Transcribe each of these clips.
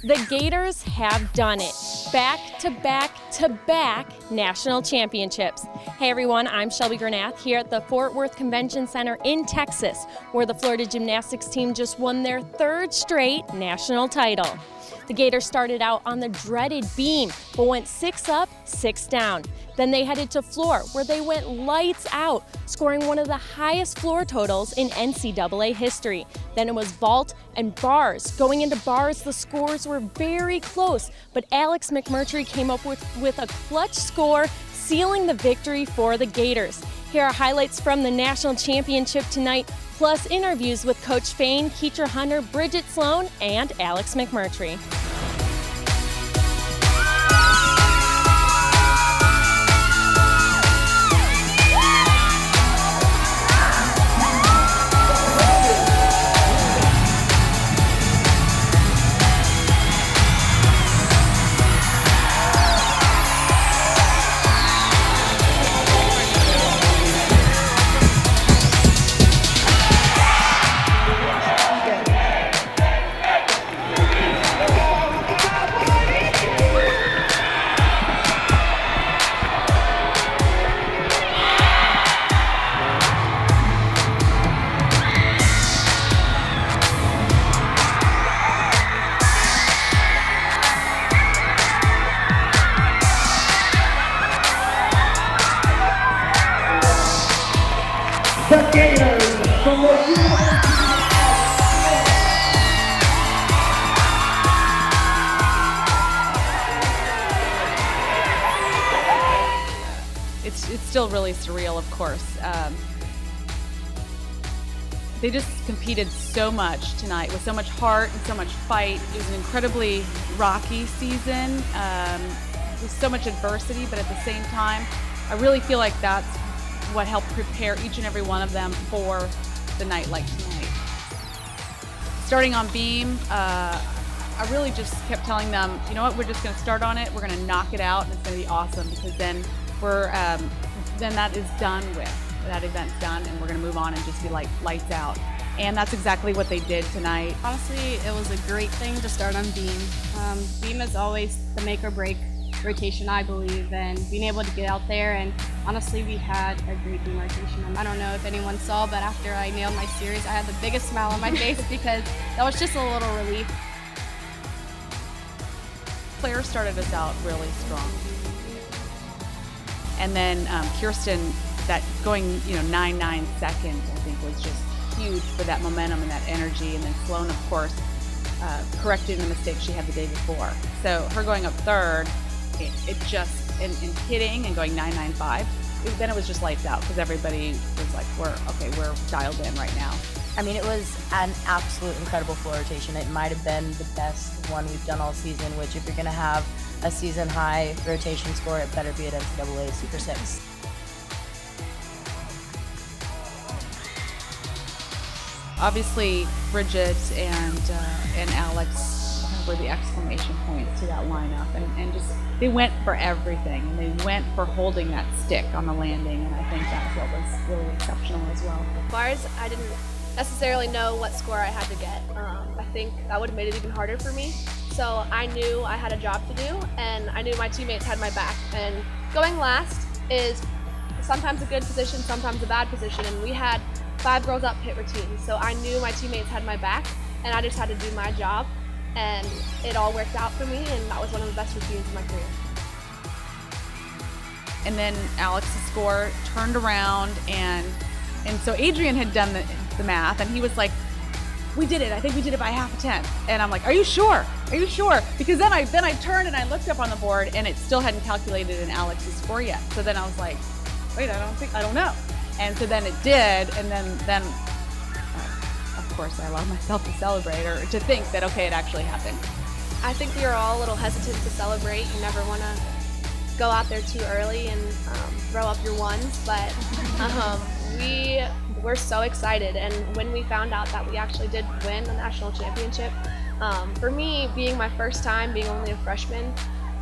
The Gators have done it. Back to back to back national championships. Hey everyone, I'm Shelby Granath here at the Fort Worth Convention Center in Texas, where the Florida Gymnastics team just won their third straight national title. The Gators started out on the dreaded beam, but went 6 up, 6 down. Then they headed to floor, where they went lights out, scoring one of the highest floor totals in NCAA history. Then it was vault and bars. Going into bars, the scores were very close, but Alex McMurtry came up with a clutch score, sealing the victory for the Gators. Here are highlights from the national championship tonight, plus interviews with Coach Fain, Keecher Hunter, Bridget Sloan, and Alex McMurtry. The Gators from the It's still really surreal, of course. They just competed so much tonight with so much heart and so much fight. It was an incredibly rocky season with so much adversity, but at the same time, I really feel like that's what helped prepare each and every one of them for the night like tonight. Starting on beam, I really just kept telling them, you know what, we're just going to start on it, we're going to knock it out, and it's going to be awesome, because then then that is done with. That event's done, and we're going to move on and just be like lights out. And that's exactly what they did tonight. Honestly, it was a great thing to start on beam. Beam is always the make or break rotation, I believe, and being able to get out there, and honestly, we had a great beam rotation. I don't know if anyone saw, but after I nailed my series, I had the biggest smile on my face because that was just a little relief. Claire started us out really strong. And then Kirsten, that going 9.9 seconds, I think was just huge for that momentum and that energy. And then Sloan, of course, corrected the mistake she had the day before. So her going up third, it just, in hitting and going 9.95, then it was just lights out, because everybody was like, we're dialed in right now. I mean, it was an absolute incredible floor rotation. It might have been the best one we've done all season, which if you're going to have a season high rotation score, it better be at NCAA Super 6. Obviously, Bridget and Alex were the exclamation points to that lineup, and just they went for everything, and they went for holding that stick on the landing, and I think that's what was really exceptional as well. Bars, I didn't necessarily know what score I had to get. I think that would have made it even harder for me. So I knew I had a job to do, and I knew my teammates had my back. And going last is sometimes a good position, sometimes a bad position, and we had 5 girls up hit routines, so I knew my teammates had my back, and I just had to do my job, and it all worked out for me, and that was one of the best routines of my career. And then Alex's score turned around, and so Adrian had done the math, and he was like, we did it, I think we did it by half a tenth. And I'm like, are you sure? Are you sure? Because then I turned and I looked up on the board, and it still hadn't calculated in Alex's score yet. So then I was like, wait, I don't know. And so then it did, and then of course, I allowed myself to celebrate, or to think that, okay, it actually happened. I think we were all a little hesitant to celebrate. You never want to go out there too early and throw up your ones, but we were so excited. And when we found out that we actually did win the national championship, for me, being my first time, being only a freshman,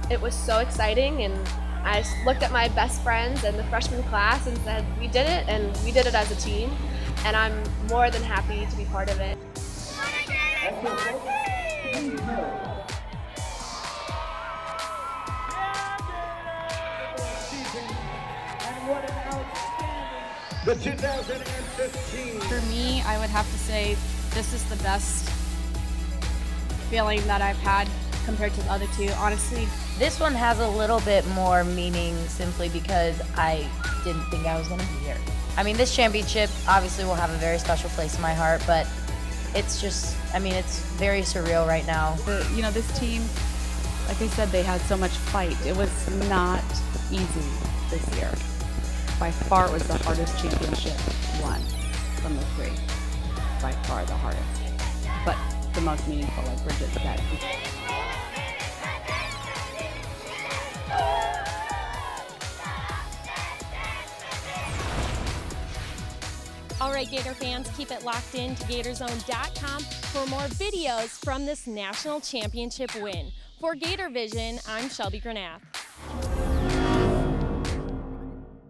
it was so exciting. And I just looked at my best friends and the freshman class and said, we did it, and we did it as a team. And I'm more than happy to be part of it. the 2015. For me, I would have to say this is the best feeling that I've had compared to the other two. Honestly, This one has a little bit more meaning simply because I didn't think I was going to be here. I mean, this championship obviously will have a very special place in my heart, but it's just, I mean, it's very surreal right now. This team, like I said, they had so much fight. It was not easy this year. By far, it was the hardest championship won from the three. By far the hardest, but the most meaningful, like Bridget said. All right, Gator fans, keep it locked in to GatorsZone.com for more videos from this national championship win. For Gator Vision, I'm Shelby Granath.